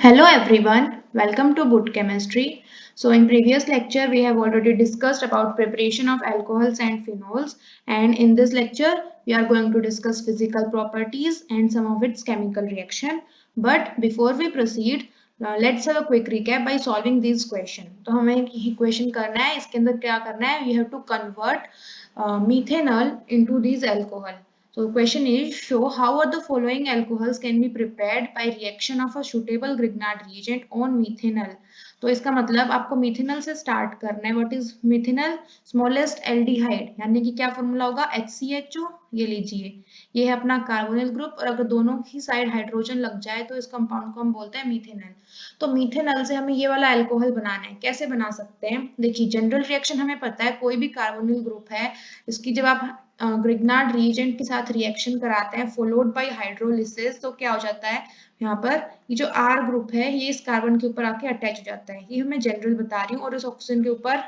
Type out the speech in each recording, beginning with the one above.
Hello everyone, welcome to Boot Chemistry. So in previous lecture we have already discussed about preparation of alcohols and phenols, and in this lecture we are going to discuss physical properties and some of its chemical reaction. But before we proceed, let's have a quick recap by solving these question. तो हमें equation करना है, इसके अंदर क्या करना है? We have to convert methanol into these alcohol. So question is, show how are the following alcohols can be prepared by reaction of a suitable Grignard reagent on methanol. तो इसका मतलब आपको methanol से start करना है. What is methanol? Smallest aldehyde, यानी कि क्या फॉर्मूला होगा? HCHO. ये लीजिए, ये है अपना कार्बोनिल ग्रुप, और अगर दोनों ही साइड हाइड्रोजन लग जाए तो इस कंपाउंड को हम बोलते हैं मीथेनॉल. तो मीथेनॉल से हमें ये वाला अल्कोहल बनाना है. कैसे बना सकते हैं? देखिए, जनरल रिएक्शन हमें पता है, कोई भी कार्बोनिल ग्रुप है, इसकी जब आप ग्रिग्नार्ड रिएजेंट के साथ रिएक्शन कराते हैं फॉलोड बाय हाइड्रोलिसिस, तो क्या हो जाता है? यहाँ पर ये जो R ग्रुप है ये इस कार्बन के ऊपर आके अटैच हो जाता है. ये मैं जनरल बता रही हूँ, और इस ऑक्सीजन के ऊपर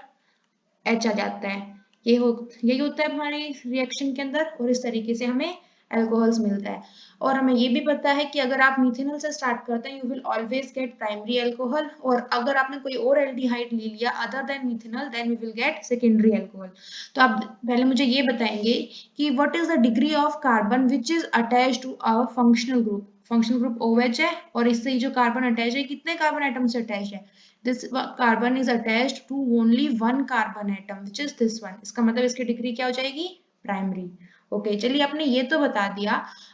H आ जाता है. यही होता है हमारी रिएक्शन के अंदर, और इस तरीके से हमें अल्कोहल्स मिलता है. और हमें ये भी पता है कि अगर आप मिथेनॉल से स्टार्ट करते हैं, you will always get primary alcohol, और अगर आपने कोई और एल्डिहाइड ले लिया other than methanol, then we will get secondary alcohol. तो आप पहले मुझे ये बताएंगे कि what is the degree of carbon which is attached to our functional group. Functional group OH है, और इससे जो कार्बन अटैच है, कितने कार्बन एटम से अटैच है? This carbon is attached to only one carbon atom, which is this one. इसका मतलब इसकी डिग्री क्या हो जाएगी? प्राइमरी. ओके, चलिए आपने ये तो बता दिया.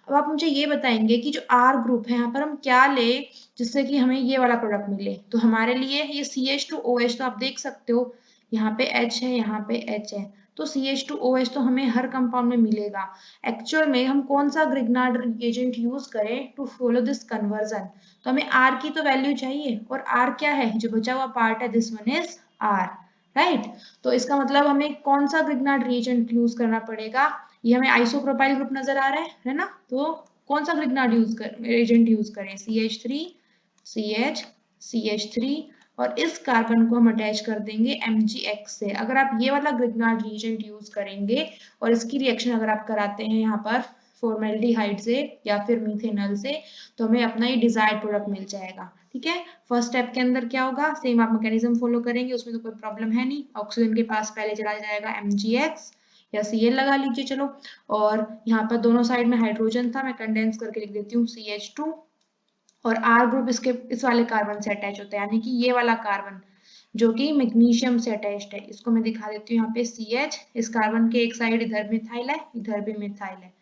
अब आप मुझे ये बताएंगे कि जो R ग्रुप है, यहाँ पर हम क्या ले जिससे कि हमें ये वाला प्रोडक्ट मिले. तो हमारे लिए ये CH2OH, तो आप देख सकते हो यहाँ पे H है, यहाँ पे H है, तो CH2OH तो हमें हर कंपाउंड में मिलेगा. एक्चुअल में हम कौन सा ग्रिग्नार्ड रिएजेंट यूज करें टू फॉलो दिस कन्वर्जन? तो हमें R की तो वैल्यू चाहिए, और R क्या है? जो बचा हुआ पार्ट है, this one is R, right. तो इसका मतलब हमें कौन सा ग्रिग्नार्ड रिएजेंट यूज करना पड़ेगा? ये हमें आइसोप्रोपाइल ग्रुप नजर आ रहा है ना? तो कौन सा ग्रिग्नार्ड रिएजेंट यूज करें? CH3 CH CH3, और इस कार्बन को हम अटैच कर देंगे MgX से. अगर आप ये वाला ग्रिग्नार्ड रिएजेंट यूज करेंगे और इसकी रिएक्शन अगर आप कराते हैं यहाँ पर फॉर्मेल्डिहाइड से या फिर मीथेनॉल से, तो हमें अपना ये डिजायर्ड प्रोडक्ट मिल जाएगा. ठीक है, फर्स्ट स्टेप के अंदर क्या होगा? सेम आप मैकेनिज्म फॉलो करेंगे, उसमें तो कोई प्रॉब्लम है नहीं. ऑक्सीजन के पास पहले चला जाएगा MgX या Cl लगा लीजिए, चलो. और यहाँ पर दोनों साइड में हाइड्रोजन था, मैं कंडेंस करके लिख देती हूँ CH2, और R ग्रुप इस वाले कार्बन से अटैच होता है, यानी कि ये वाला कार्बन जो कि मैग्नीशियम से अटैच्ड है. इसको मैं दिखा देती हूँ यहाँ पे CH. इस कार्बन के एक साइड इधर मिथाइल है, इधर भी मिथाइल है.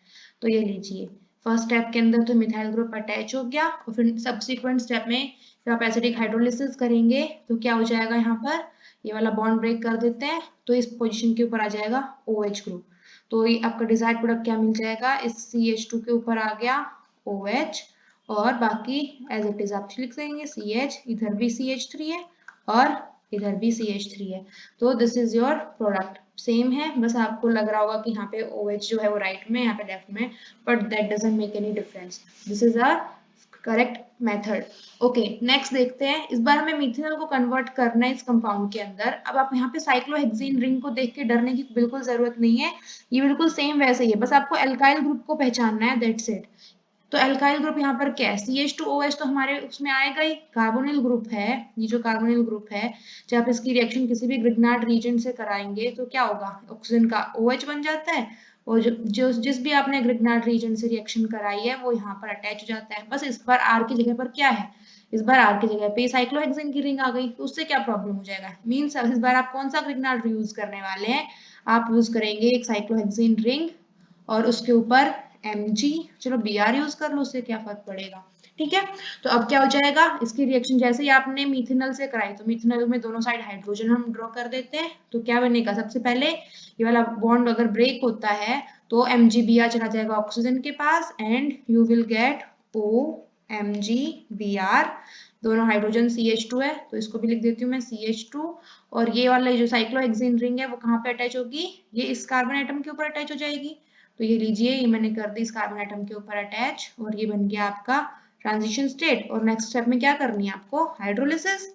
तो ये लीजिए, फर्स्ट स्टेप के अंदर तो मिथाइल ग्रुप अटैच हो गया, और फिर सब्सिक्वेंट स्टेप में जब आप एसिडिक हाइड्रोलिसिस करेंगे तो क्या हो जाएगा? यहाँ पर ये वाला बॉन्ड ब्रेक कर देते हैं, तो इस पोजीशन के ऊपर आ जाएगा OH ग्रुप. तो ये आपका डिजायर्ड प्रोडक्ट क्या मिल जाएगा? इस CH2 के ऊपर आ गया OH, और बाकी एज इट इज आप लिख देंगे CH. इधर भी CH3 है और इधर भी CH3 है. तो this is your product. Same है, बस आपको लग रहा होगा कि यहाँ पे OH जो है वो राइट में, यहाँ पे लेफ्ट में, but that doesn't make any difference. This is our correct method. Okay, next देखते हैं. इस बार हमें मिथेनॉल को कन्वर्ट करना है इस कंपाउंड के अंदर. अब आप यहाँ पे साइक्लोहेक्सेन रिंग को देख के डरने की बिल्कुल जरूरत नहीं है, ये बिल्कुल सेम वैसे ही है, बस आपको एल्काइल ग्रुप को पहचानना है, दैट्स इट. तो एल्काइल ग्रुप यहाँ पर क्या है? CH2OH तो हमारे उसमें आएगा ही. कार्बोनिल ग्रुप है, ये जो कार्बोनिल ग्रुप है, जब आप इसकी रिएक्शन किसी भी ग्रिग्नार्ड रीजन से कराएंगे तो क्या होगा? ऑक्सीजन का OH बन जाता है, और जिस भी आपने ग्रिग्नार्ड रीजन से रिएक्शन कराई है वो यहाँ पर अटैच हो जाता है. बस इस बार R की जगह पर क्या है? इस बार R की जगह पे साइक्लोहेक्सेन की रिंग आ गई, तो उससे क्या प्रॉब्लम हो जाएगा? मीन्स इस बार आप कौन सा ग्रिग्नार्ड यूज करने वाले हैं? आप यूज करेंगे एक साइक्लोहेक्सेन रिंग, और उसके ऊपर Mg. चलो Br यूज कर लो, उससे क्या फर्क पड़ेगा? ठीक है, तो अब क्या हो जाएगा? इसकी रिएक्शन जैसे ही आपने मिथेनॉल से कराई, तो मिथेनॉल में दोनों साइड हाइड्रोजन हम ड्रॉ कर देते हैं, तो क्या बनेगा? सबसे पहले ये वाला बॉन्ड अगर ब्रेक होता है तो MgBr चला जाएगा ऑक्सीजन के पास, and you will get OMgBr. दोनों हाइड्रोजन CH2 है, तो इसको भी लिख देती हूँ मैं CH2. और ये वाला जो साइक्लोहेक्सेन रिंग है वो कहाँ पे अटैच होगी? ये इस कार्बन एटम के ऊपर अटैच हो जाएगी. तो ये लीजिए, ये मैंने कर दी इस कार्बन एटम के ऊपर अटैच, और ये बन गया आपका ट्रांजिशन स्टेट. और नेक्स्ट स्टेप में क्या करनी है आपको? हाइड्रोलिसिस.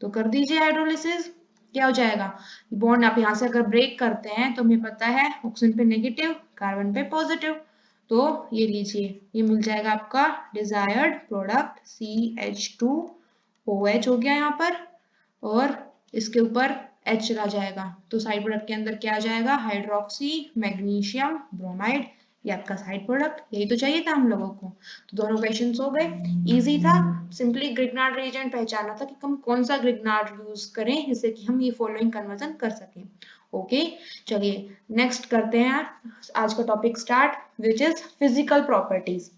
तो कर दीजिए हाइड्रोलिसिस. क्या हो जाएगा? बॉन्ड आप यहाँ से अगर ब्रेक करते हैं तो हमें पता है ऑक्सीजन पे नेगेटिव, कार्बन पे पॉजिटिव. तो ये लीजिए, ये मिल जाएगा आपका डिजायर्ड प्रोडक्ट CH2 OH हो गया यहाँ पर, और इसके ऊपर H चला जाएगा, तो साइड प्रोडक्ट के अंदर क्या आ जाएगा, हाइड्रोक्सी मैग्नीशियम ब्रोमाइड, ये आपका साइड प्रोडक्ट, यही तो चाहिए था हम लोगों को। तो दोनों क्वेश्चंस हो गए, इजी था, सिंपली ग्रिग्नार्ड रिएजेंट पहचानना था कि हम कौन सा ग्रिग्नार्ड यूज करें जिससे कि हम ये फॉलोइंग कन्वर्जन कर सकें। ओके, चलिए नेक्स्ट करते हैं आज का topic start, which is physical properties.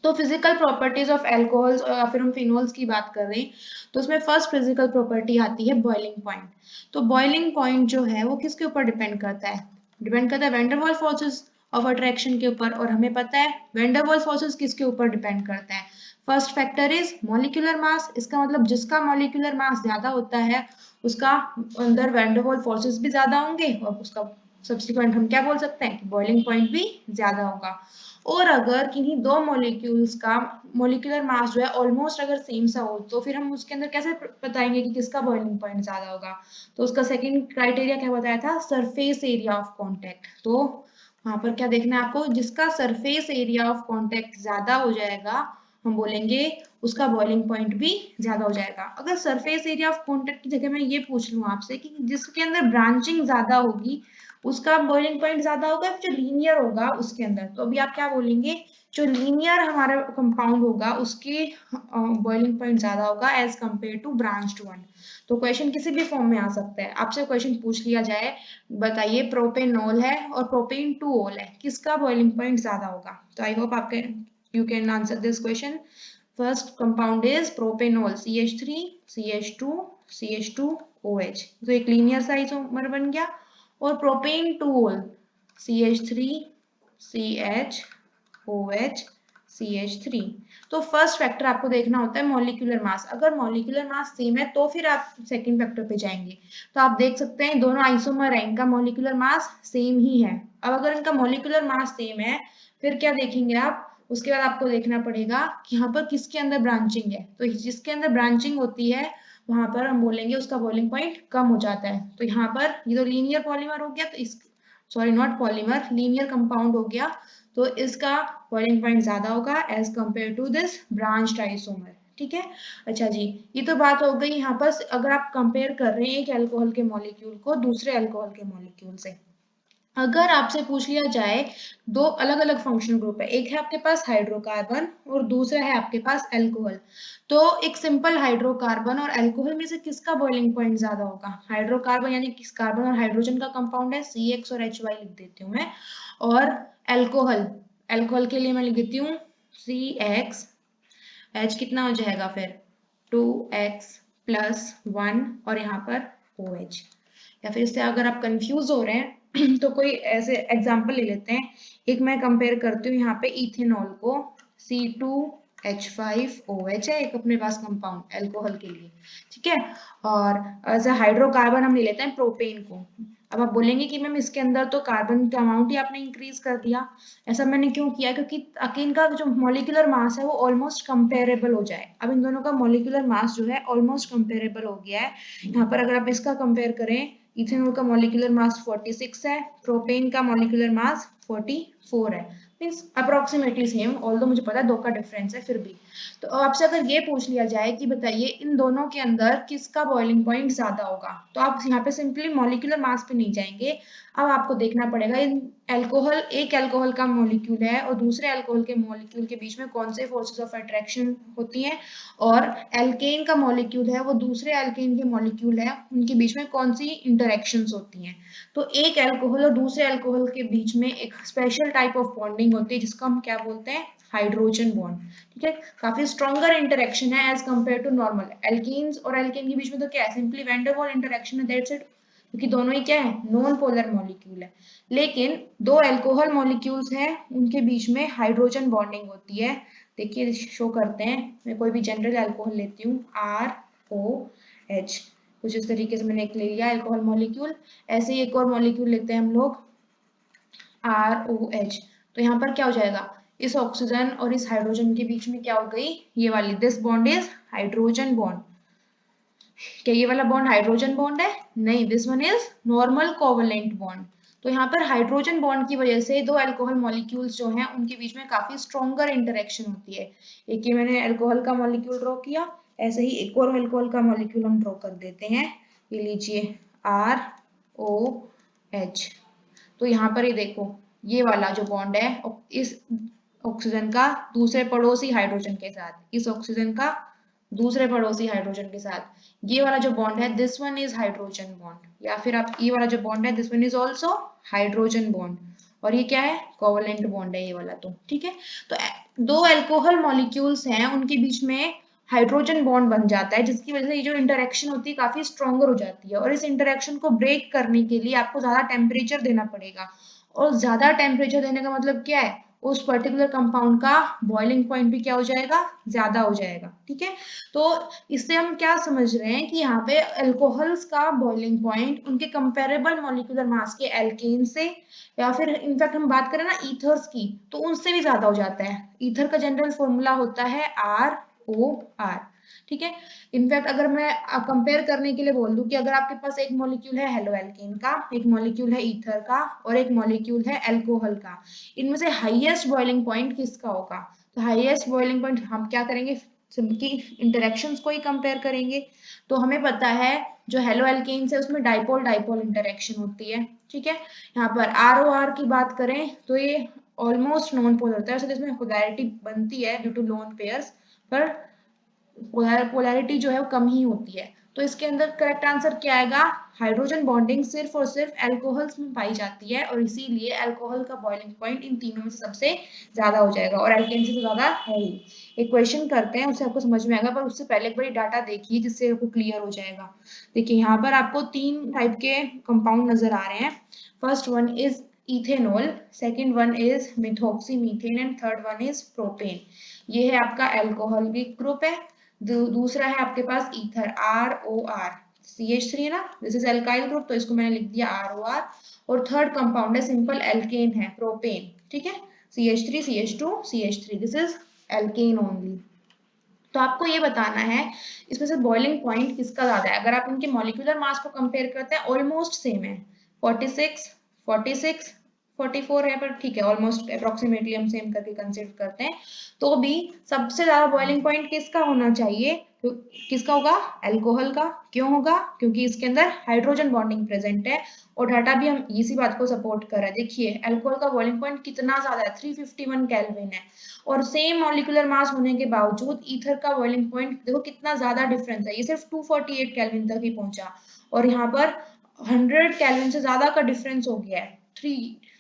तो फिजिकल प्रॉपर्टीज ऑफ एल्कोहल्स, या फिर हम फिनोल्स की बात कर रहे हैं, तो उसमें फर्स्ट फिजिकल प्रॉपर्टी आती है बॉइलिंग पॉइंट। तो बॉइलिंग पॉइंट जो है वो किसके ऊपर डिपेंड करता है, डिपेंड करता है van der Waals forces of attraction के ऊपर, और हमें पता है वैन डर वाल्स फोर्सेस किसके ऊपर डिपेंड करता है, first factor is molecular mass, इसका मतलब जिसका मॉलिक्यूलर मास ज्यादा होता है उसका अंदर वैन डर वाल्स फोर्सेस भी ज्यादा होंगे, और उसका सब्सिक्वेंट हम क्या बोल सकते हैं कि बॉइलिंग पॉइंट भी ज्यादा होगा। और अगर किन्हीं दो मॉलिक्यूल्स का मॉलिक्यूलर मास जो है ऑलमोस्ट अगर सेम सा हो, तो फिर हम उसके अंदर कैसे बताएंगे कि किसका बॉइलिंग पॉइंट ज्यादा होगा, तो उसका सेकंड क्राइटेरिया क्या बताया था, सरफेस एरिया ऑफ कांटेक्ट। तो वहां पर क्या देखना है आपको, जिसका सरफेस एरिया ऑफ कांटेक्ट ज्यादा हो जाएगा हम बोलेंगे उसका बॉइलिंग पॉइंट भी ज्यादा हो जाएगा। अगर सरफेस एरिया ऑफ कांटेक्ट की जगह मैं ये पूछ लूं आपसे कि जिसके अंदर ब्रांचिंग ज्यादा होगी उसका बॉइलिंग पॉइंट ज्यादा होगा, जो लीनियर होगा उसके अंदर, तो अभी आप क्या बोलेंगे, जो लीनियर हमारा कंपाउंड होगा उसके बॉइलिंग पॉइंट ज्यादा होगा as compare to branched one. तो क्वेश्चन किसी भी फॉर्म में आ सकता है, आपसे क्वेश्चन पूछ लिया जाए, बताइए प्रोपेनॉल है और प्रोपेन 2-ऑल है, किसका बॉइलिंग पॉइंट ज्यादा होगा। तो आई होप आपके you can answer this question. First compound is propanol, CH3 CH2 CH2OH, तो एक लीनियर सा आइसोमर बन गया। और प्रोपेन 2-ऑल CH3 CHOH CH3। तो फर्स्ट फैक्टर आपको देखना होता है मॉलिक्यूलर मास, अगर मॉलिक्यूलर मास सेम है तो फिर आप सेकंड फैक्टर पे जाएंगे। तो आप देख सकते हैं दोनों आइसोमर है, इनका मॉलिक्यूलर मास सेम ही है। अब अगर इनका मॉलिक्यूलर मास सेम है फिर क्या देखेंगे आप, उसके बाद आपको देखना पड़ेगा कि यहाँ पर किसके अंदर ब्रांचिंग है, तो जिसके अंदर ब्रांचिंग होती है वहां पर हम बोलेंगे उसका बॉइलिंग पॉइंट कम हो जाता है। तो यहाँ पर ये तो लीनियर पॉलीमर हो गया, तो इस sorry not polymer, linear compound हो गया, तो इसका बॉइलिंग पॉइंट ज्यादा होगा as compare to this branched isomer. ठीक है, अच्छा जी, ये तो बात हो गई यहाँ पर अगर आप कंपेयर कर रहे हैं एक अल्कोहल के मॉलिक्यूल को दूसरे अल्कोहल के मॉलिक्यूल से। अगर आपसे पूछ लिया जाए दो अलग अलग फंक्शनल ग्रुप है, एक है आपके पास हाइड्रोकार्बन और दूसरा है आपके पास अल्कोहल, तो एक सिंपल हाइड्रोकार्बन और अल्कोहल में से किसका बॉइलिंग पॉइंट ज्यादा होगा, हाइड्रोकार्बन यानी किस कार्बन और हाइड्रोजन का कंपाउंड है CX और HY लिख देती हूँ मैं, और अल्कोहल, अल्कोहल के लिए मैं लिख देती हूँ CX, H कितना हो जाएगा फिर 2X+1 और यहाँ पर OH। या फिर इससे अगर आप कंफ्यूज हो रहे हैं तो कोई ऐसे एग्जांपल ले लेते हैं, एक मैं कंपेयर करती हूँ यहाँ पे इथेनॉल को, C2H5OH है एक अपने पास कंपाउंड अल्कोहल के लिए, ठीक है, और एज ए हाइड्रोकार्बन हम ले लेते हैं प्रोपेन को। अब आप बोलेंगे कि मैम इसके अंदर तो कार्बन का अमाउंट ही आपने इंक्रीज कर दिया, ऐसा मैंने क्यों किया, क्योंकि ताकि इनका जो मॉलिक्यूलर मास है वो ऑलमोस्ट कंपेरेबल हो जाए। अब इन दोनों का मॉलिक्यूलर मास जो है ऑलमोस्ट कंपेरेबल हो गया है। यहाँ पर अगर आप इसका कंपेयर करें, इथेनॉल का मॉलिक्यूलर मास 46 है, प्रोपेन का मॉलिक्यूलर मास 44 है, मींस अप्रोक्सीमेटली सेम, ऑल्दो मुझे पता है दो का डिफरेंस है फिर भी। तो आपसे अगर ये पूछ लिया जाए कि बताइए इन दोनों के अंदर किसका बॉइलिंग पॉइंट ज्यादा होगा, तो आप यहाँ पे सिंपली मॉलिक्यूलर मास पे नहीं जाएंगे, अब आपको देखना पड़ेगा इन अल्कोहल, एक अल्कोहल का मॉलिक्यूल है और दूसरे अल्कोहल के मॉलिक्यूल के बीच में कौन से फोर्सेस ऑफ अट्रैक्शन होती हैं, और एल्केन का मॉलिक्यूल है वो दूसरे एल्केन के मॉलिक्यूल है उनके बीच में कौन सी इंटरेक्शंस होती हैं। तो एक अल्कोहल और दूसरे अल्कोहल के बीच में एक स्पेशल टाइप ऑफ बॉन्डिंग होती है जिसको हम क्या बोलते हैं, हाइड्रोजन बॉन्ड। ठीक है, काफी स्ट्रॉन्गर इंटरेक्शन है as compare to normal alkenes, और एल्केन के बीच में तो क्या है, सिंपली वैन डर वाल इंटरेक्शन है, दैट्स इट, क्योंकि दोनों ही क्या है, नॉन पोलर मॉलिक्यूल है। लेकिन दो अल्कोहल मॉलिक्यूल्स हैं उनके बीच में हाइड्रोजन बॉन्डिंग होती है, देखिए शो करते हैं, मैं कोई भी जनरल अल्कोहल लेती हूँ ROH, कुछ इस तरीके से मैंने एक ले लिया अल्कोहल मॉलिक्यूल, ऐसे ही एक और मॉलिक्यूल लेते हैं हम लोग ROH, तो यहाँ पर क्या हो जाएगा, इस ऑक्सीजन और इस हाइड्रोजन के बीच में क्या हो गई, ये वाली this bond is hydrogen bond. क्या ये वाला बॉन्ड हाइड्रोजन बॉन्ड है, नहीं, this one is normal covalent bond. तो यहाँ पर हाइड्रोजन बॉन्ड की वजह से दो अल्कोहल मॉलिक्यूल्स जो हैं उनके बीच में काफी स्ट्रॉन्गर इंटरेक्शन होती है। एक ये मैंने अल्कोहल का मॉलिक्यूल ड्रॉ किया, ऐसे ही एक और अल्कोहल का मॉलिक्यूल हम ड्रॉ कर देते हैं, ये लीजिए ROH। तो यहाँ पर ये देखो, ये वाला जो बॉन्ड है इस ऑक्सीजन का दूसरे पड़ोसी हाइड्रोजन के साथ, इस ऑक्सीजन का दूसरे पड़ोसी हाइड्रोजन के साथ, ये वाला जो बॉन्ड है this one is hydrogen bond, या फिर आप ये वाला जो बॉन्ड है this one is also hydrogen bond, और ये क्या है, कोवलेंट बॉन्ड है ये वाला। तो ठीक है, तो दो अल्कोहल मॉलिक्यूल्स हैं, उनके बीच में हाइड्रोजन बॉन्ड बन जाता है, जिसकी वजह से ये जो इंटरेक्शन होती है काफी स्ट्रॉन्गर हो जाती है, और इस इंटरेक्शन को ब्रेक करने के लिए आपको ज्यादा टेम्परेचर देना पड़ेगा, और ज्यादा टेम्परेचर देने का मतलब क्या है, उस पर्टिकुलर कंपाउंड का बॉइलिंग पॉइंट भी क्या हो जाएगा, ज्यादा हो जाएगा। ठीक है, तो इससे हम क्या समझ रहे हैं कि यहाँ पे अल्कोहल्स का बॉइलिंग पॉइंट उनके कंपेरेबल मॉलिक्यूलर मास के एल्केन से, या फिर इनफैक्ट हम बात करें ना ईथर्स की, तो उनसे भी ज्यादा हो जाता है। ईथर का जनरल फॉर्मूला होता है ROR। ठीक है, इनफैक्ट अगर मैं कंपेयर करने के लिए बोल दूं कि अगर आपके पास एक मॉलिक्यूल है हेलोएल्केन का, एक मॉलिक्यूल है ईथर का, और एक मॉलिक्यूल है अल्कोहल का, इनमें से हाईएस्ट बॉइलिंग पॉइंट किसका होगा, तो हाईएस्ट बॉइलिंग पॉइंट हम क्या करेंगे, सिंपली इंटरेक्शंस को ही कंपेयर करेंगे। तो हमें पता है जो हेलोएल्केन है उसमें डाइपोल डाइपोल इंटरेक्शन होती है। ठीक है, यहाँ पर ROR की बात करें तो ये ऑलमोस्ट नॉन पोलर होता है, वैसे इसमें पोलैरिटी बनती है ड्यू टू लोन पेयर्स, पर पोलैरिटी जो है वो कम ही होती है। तो इसके अंदर करेक्ट आंसर क्या आएगा, हाइड्रोजन बॉन्डिंग सिर्फ और सिर्फ अल्कोहल्स में पाई जाती है, और इसीलिए अल्कोहल का बॉइलिंग पॉइंट इन तीनों में से सबसे ज्यादा हो जाएगा, और एल्केन से तो ज्यादा है ही। एक क्वेश्चन करते हैं, उससे आपको समझ में आएगा, पर उससे पहले एक बारी डाटा देखिए जिससे आपको क्लियर हो जाएगा। देखिए यहाँ पर आपको 3 टाइप के कंपाउंड नजर आ रहे हैं। First one is ethanol, second one is methoxymethane, and third one is propane. ये है आपका अल्कोहल की ग्रुप है। दूसरा है आपके पास ईथर, ROR, CH3 है ना, दिस इज एल्काइल ग्रुप, तो इसको मैंने लिख दिया ROR। और थर्ड कंपाउंड है सिंपल एल्केन है, प्रोपेन। ठीक है, CH3 CH2 CH3, this is alkene only. तो आपको ये बताना है इसमें से बॉइलिंग पॉइंट किसका ज्यादा है। अगर आप इनके मॉलिक्यूलर मास को कंपेयर करते हैं ऑलमोस्ट सेम है, 46 46 44 है, पर ठीक है ऑलमोस्ट अप्रोक्सीमेटली हम सेम करके कंसीडर करते हैं, तो भी सबसे ज्यादा बॉइलिंग पॉइंट किसका होना चाहिए, तो किसका होगा, अल्कोहल का। क्यों होगा, क्योंकि इसके अंदर हाइड्रोजन बॉन्डिंग प्रेजेंट है, और डाटा भी हम इसी बात को सपोर्ट कर रहा है। देखिए अल्कोहल का बॉइलिंग पॉइंट कितना ज्यादा है, 351 केल्विन है, और सेम मॉलिक्यूलर मास होने के बावजूद ईथर का बॉइलिंग पॉइंट देखो कितना ज्यादा डिफरेंस है, ये सिर्फ 248 केल्विन तक ही पहुंचा, और यहाँ पर 100 केल्विन से ज्यादा का डिफरेंस हो गया है,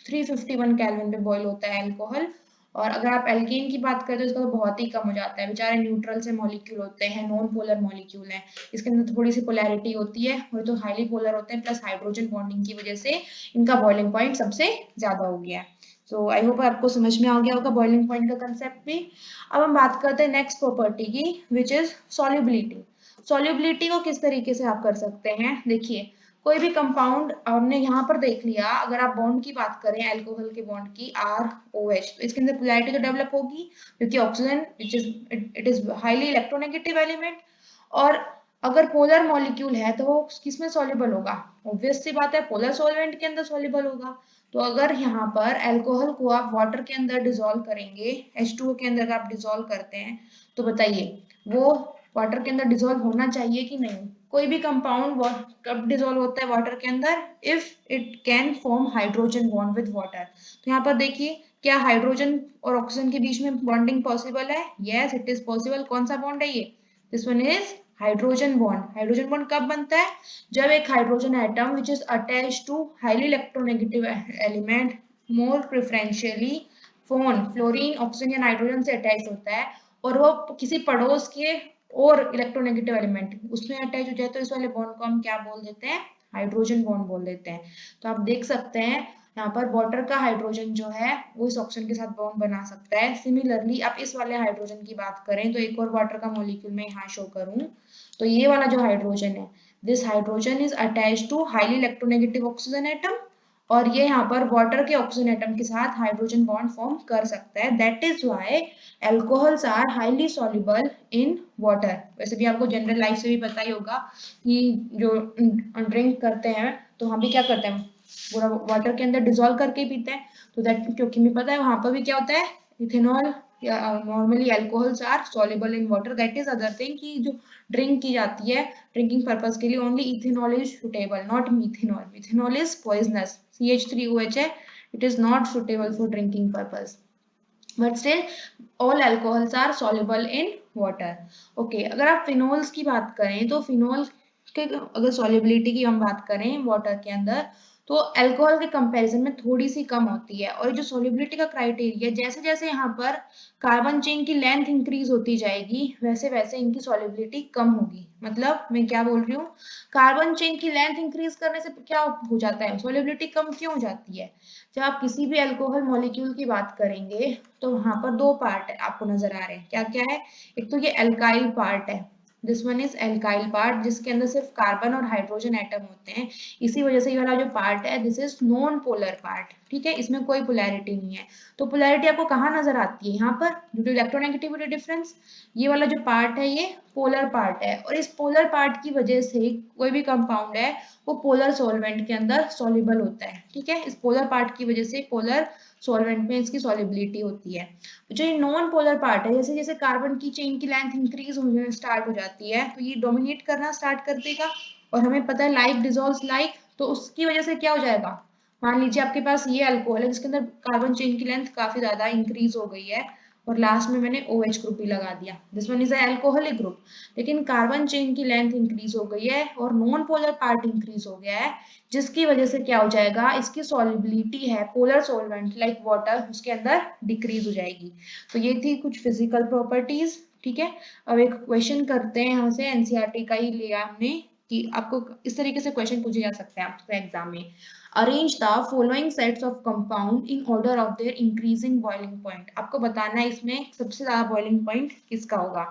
351 केल्विन पे बॉईल होता है अल्कोहल। और अगर आप एल्केन की बात करें तो इसका तो बहुत ही कम हो जाता है, बेचारे न्यूट्रल से मॉलिक्यूल होते हैं, नॉन पोलर मॉलिक्यूल है, इसके अंदर थोड़ी सी पोलैरिटी होती है, और तो हाईली पोलर होते हैं, प्लस हाइड्रोजन बॉन्डिंग की वजह से इनका बॉइलिंग पॉइंट सबसे ज्यादा हो गया है। सो आई होप आपको समझ में आ गया होगा बॉइलिंग पॉइंट का कंसेप्ट भी। अब हम बात करते हैं नेक्स्ट प्रॉपर्टी की, विच इज सॉल्युबिलिटी। सॉल्युबिलिटी को किस तरीके से आप कर सकते हैं, देखिए कोई भी कंपाउंड हमने यहाँ पर देख लिया, अगर आप बॉन्ड की बात करें अल्कोहल के बॉन्ड की ROH, तो इसके अंदर पोलैरिटी तो डेवलप होगी, क्योंकि oxygen it is highly electronegative element, और अगर पोलर मॉलिक्यूल है तो वो किसमें सॉल्युबल होगा, ऑब्वियस सी बात है पोलर सॉल्वेंट के अंदर सॉल्युबल होगा। तो अगर यहाँ पर अल्कोहल को आप वाटर के अंदर डिसॉल्व करेंगे, H2O के अंदर आप डिसॉल्व करते हैं, तो बताइए वो वाटर के अंदर डिसॉल्व होना चाहिए कि नहीं। कोई भी कंपाउंड कब डिसॉल्व होता है वाटर के अंदर, if it can form hydrogen bond with water. तो यहाँ पर देखिए क्या हाइड्रोजन और ऑक्सीजन के बीच में बॉन्डिंग पॉसिबल है, यस इट इज पॉसिबल। कौन सा बॉन्ड है ये, this one is hydrogen bond. Hydrogen bond कब बनता है, जब एक hydrogen atom which is attached to highly electronegative element, more preferentially fluorine oxygen या नाइट्रोजन से अटैच होता है, और वो किसी पड़ोस के और इलेक्ट्रोनेगेटिव एलिमेंट उसमें अटैच हो जाए, तो इस वाले बॉन्ड को हम क्या बोल देते हैं, हाइड्रोजन बॉन्ड बोल देते हैं। तो आप देख सकते हैं यहाँ पर वाटर का हाइड्रोजन जो है वो इस ऑक्सीजन के साथ बॉन्ड बना सकता है। सिमिलरली आप इस वाले हाइड्रोजन की बात करें तो एक और वाटर का मॉलिक्यूल मैं यहाँ शो करूँ, तो ये वाला जो हाइड्रोजन है, this hydrogen is attached to highly electronegative oxygen atom, और ये यहाँ पर वाटर के ऑक्सीजन एटम के साथ हाइड्रोजन बॉन्ड फॉर्म कर सकता है। That is why alcohols are highly soluble in water. वैसे भी आपको जनरल लाइफ से भी पता ही होगा कि जो ड्रिंक करते हैं तो हम भी क्या करते हैं, पूरा वाटर के अंदर डिसॉल्व करके पीते हैं, तो दैट क्योंकि हमें पता है वहां पर भी क्या होता है, ethanol normally alcohols are soluble in water, that is other thing कि जो ड्रिंक की जाती है ड्रिंकिंग पर्पज के लिए only ethanol is suitable, not methanol. Methanol is poisonous, CH3OH है, it is not suitable for drinking purpose. But still all alcohols are soluble in water. Okay, अगर आप फिनोल्स की बात करें तो फिनोल के अगर सॉल्युबिलिटी की हम बात करें वाटर के अंदर तो अल्कोहल के कंपैरिजन में थोड़ी सी कम होती है. और जो सॉल्युबिलिटी का क्राइटेरिया, जैसे जैसे यहाँ पर कार्बन चेन की लेंथ इंक्रीज होती जाएगी वैसे वैसे इनकी सॉल्युबिलिटी कम होगी. मतलब मैं क्या बोल रही हूँ, कार्बन चेन की लेंथ इंक्रीज करने से क्या हो जाता है, सॉल्युबिलिटी कम क्यों हो जाती है. जब आप किसी भी अल्कोहल मॉलिक्यूल की बात करेंगे तो वहां पर दो पार्ट आपको नजर आ रहे हैं. क्या क्या है, एक तो ये एल्काइल पार्ट है, this one is alkyl part, जिसके अंदर सिर्फ कार्बन और हाइड्रोजन एटम होते हैं. इसी वजह से ये वाला जो पार्ट है this is non polar part. ठीक है, इसमें कोई पोलैरिटी नहीं है. तो पोलैरिटी आपको कहाँ नजर आती है, यहाँ पर ड्यू टू इलेक्ट्रोनेगेटिविटी डिफरेंस. ये वाला जो पार्ट है ये पोलर पार्ट है, और इस पोलर पार्ट की वजह से कोई भी कंपाउंड है वो पोलर सॉल्वेंट के अंदर सॉल्युबल होता है. ठीक है, इस पोलर पार्ट की वजह से पोलर सॉल्वेंट में इसकी सॉल्युबिलिटी होती है. जो ये नॉन पोलर पार्ट है, जैसे जैसे कार्बन की चेन की लेंथ इंक्रीज होने स्टार्ट हो जाती है तो ये डोमिनेट करना स्टार्ट कर देगा. और हमें पता है लाइक डिजोल्व्स लाइक, तो उसकी वजह से क्या हो जाएगा, मान लीजिए आपके पास ये अल्कोहल है जिसके अंदर कार्बन चेन की लेंथ काफी ज्यादा इंक्रीज हो गई है और लास्ट में मैंने OH ग्रुप भी लगा दिया, this one is alcoholic group. लेकिन कार्बन चेन की लेंथ इंक्रीज हो गई है और नॉन पोलर पार्ट इंक्रीज हो गया है, जिसकी वजह से क्या हो जाएगा, इसकी सॉल्युबिलिटी है पोलर सॉल्वेंट लाइक वाटर उसके अंदर डिक्रीज हो जाएगी. तो ये थी कुछ फिजिकल प्रॉपर्टीज. ठीक है, अब एक क्वेश्चन करते हैं यहाँ से, एनसीईआरटी का ही लिया हमने कि आपको इस तरीके से क्वेश्चन पूछे जा सकते हैं आपके एग्जाम में. Arrange the following sets of compound in order of their increasing boiling point. आपको बताना है इसमें सबसे ज्यादा बॉइलिंग पॉइंट किसका होगा.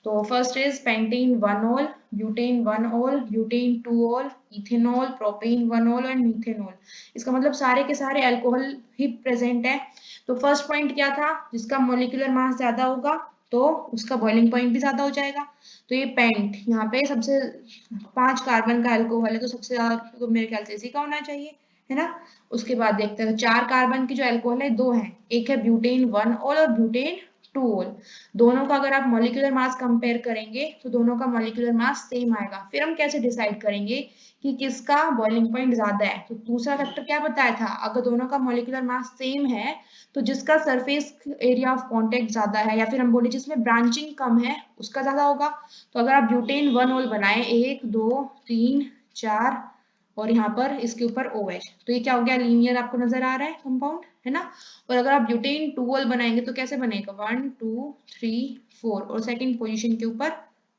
तो first is pentane 1 all, butane 1 all, butane 2 all, ethanol, propane 1 all and methanol. इसका मतलब सारे के सारे अल्कोहल ही प्रेजेंट है. तो फर्स्ट पॉइंट क्या था, जिसका मोलिकुलर मास ज्यादा होगा तो उसका बॉइलिंग पॉइंट भी ज्यादा हो जाएगा. तो ये पेंट यहाँ पे सबसे 5 कार्बन का अल्कोहल है तो सबसे ज्यादा तो मेरे ख्याल से इसी का होना चाहिए, है ना. उसके बाद देखते हैं 4 कार्बन की जो अल्कोहल है दो हैं, एक है ब्यूटेन 1 ऑल और ब्यूटेन 2 ऑल. दोनों का अगर आप मॉलिक्यूलर मास कंपेयर करेंगे तो दोनों का मॉलिक्यूलर मास सेम आएगा. फिर हम कैसे डिसाइड करेंगे कि किसका बॉइलिंग पॉइंट ज्यादा है. तो दूसरा फैक्टर क्या बताया था, अगर दोनों का मॉलिक्यूलर मास सेम है तो जिसका सरफेस एरिया ऑफ कांटेक्ट ज्यादा है या फिर हम बोले जिसमें ब्रांचिंग कम है उसका ज्यादा होगा. तो अगर आप ब्यूटेन 1 ऑल बनाए 1 2 3 4 और यहाँ पर इसके ऊपर OH, तो ये क्या हो गया, लीनियर आपको नजर आ रहा है कंपाउंड, है ना. और अगर आप ब्यूटेन 2 ऑल बनाएंगे तो कैसे बनेगा, 1 2 3 4 और सेकंड पोजीशन के ऊपर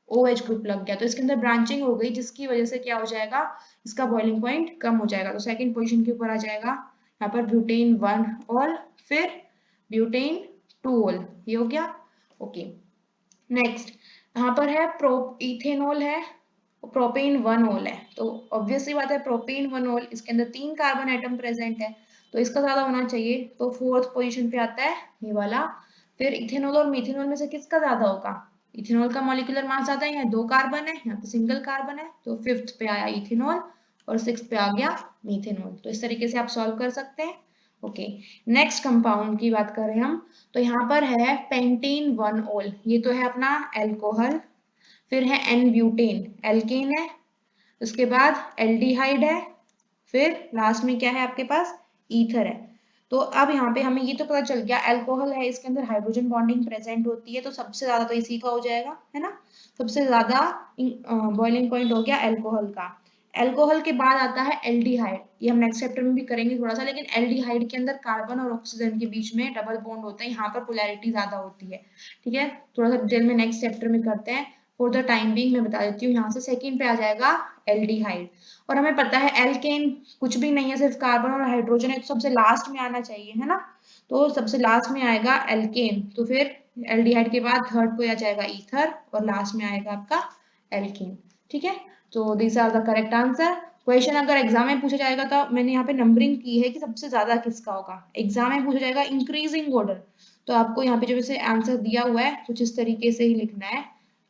OH ग्रुप लग गया तो इसके अंदर ब्रांचिंग हो गई जिसकी वजह से क्या हो जाएगा, इसका बॉइलिंग पॉइंट कम हो जाएगा. तो सेकंड पोजीशन के ऊपर आ जाएगा यहाँ पर ब्यूटेन 1 ऑल फिर ब्यूटेन 2 ऑल, ये हो गया. ओके, नेक्स्ट यहाँ पर है इथेनॉल है, प्रोपेन 1 ऑल है. तो ऑब्वियसली बात है प्रोपेन 1 ऑल, इसके अंदर 3 कार्बन एटम प्रेजेंट है तो इसका ज्यादा होना चाहिए. तो फोर्थ पोजीशन पे आता है ये वाला. फिर इथेनॉल और मीथेनॉल में से किसका ज्यादा होगा, इथेनॉल का मॉलिक्यूलर मास ज्यादा है, यहाँ 2 कार्बन है यहाँ पे सिंगल कार्बन है तो फिफ्थ पे आया इथेनॉल और सिक्स्थ पे आ गया मीथेनॉल. तो इस तरीके से आप सॉल्व कर सकते हैं. ओके, नेक्स्ट कंपाउंड की बात करें हम तो यहाँ पर है पेंटेन 1 ऑल, ये तो है अपना एल्कोहल. फिर है एन ब्यूटेन, एल्केन है. उसके बाद एल्डिहाइड है. फिर लास्ट में क्या है आपके पास, ईथर है. तो अब यहाँ पे हमें ये तो पता चल गया अल्कोहल है इसके अंदर हाइड्रोजन बॉन्डिंग प्रेजेंट होती है तो सबसे ज्यादा तो इसी का हो जाएगा, है ना. सबसे ज्यादा बॉइलिंग पॉइंट हो गया अल्कोहल का. अल्कोहल के बाद आता है एल्डिहाइड, ये हम नेक्स्ट चैप्टर में भी करेंगे थोड़ा सा. लेकिन एल्डिहाइड के अंदर कार्बन और ऑक्सीजन के बीच में डबल बॉन्ड होता है, यहाँ पर पोलैरिटी ज्यादा होती है. ठीक है, थोड़ा सा डिटेल में नेक्स्ट चैप्टर में करते हैं. फॉर द टाइम बीइंग मैं बता देती हूँ, यहाँ से सेकंड पे आ जाएगा एल्डिहाइड. और हमें पता है एल्केन कुछ भी नहीं है, सिर्फ कार्बन और हाइड्रोजन है तो सबसे लास्ट में आना चाहिए, है ना. तो सबसे लास्ट में आएगा एल्केन. तो फिर एल्डिहाइड के बाद थर्ड पे आ जाएगा ईथर और लास्ट में आएगा आपका एल्केन. ठीक है, तो this are the correct answer. Question अगर एग्जाम में पूछा जाएगा तो मैंने यहाँ पे नंबरिंग की है कि सबसे ज्यादा किसका होगा. एग्जाम में पूछा जाएगा इंक्रीजिंग ऑर्डर तो आपको यहाँ पे जो वैसे आंसर दिया हुआ है कुछ इस तरीके से ही लिखना है.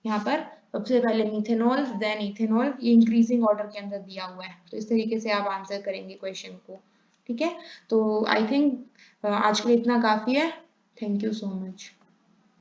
यहाँ पर सबसे पहले मिथेनॉल देन इथेनॉल, ये इंक्रीजिंग ऑर्डर के अंदर दिया हुआ है तो इस तरीके से आप आंसर करेंगे क्वेश्चन को. ठीक है, तो आई थिंक आज के लिए इतना काफी है. Thank you so much.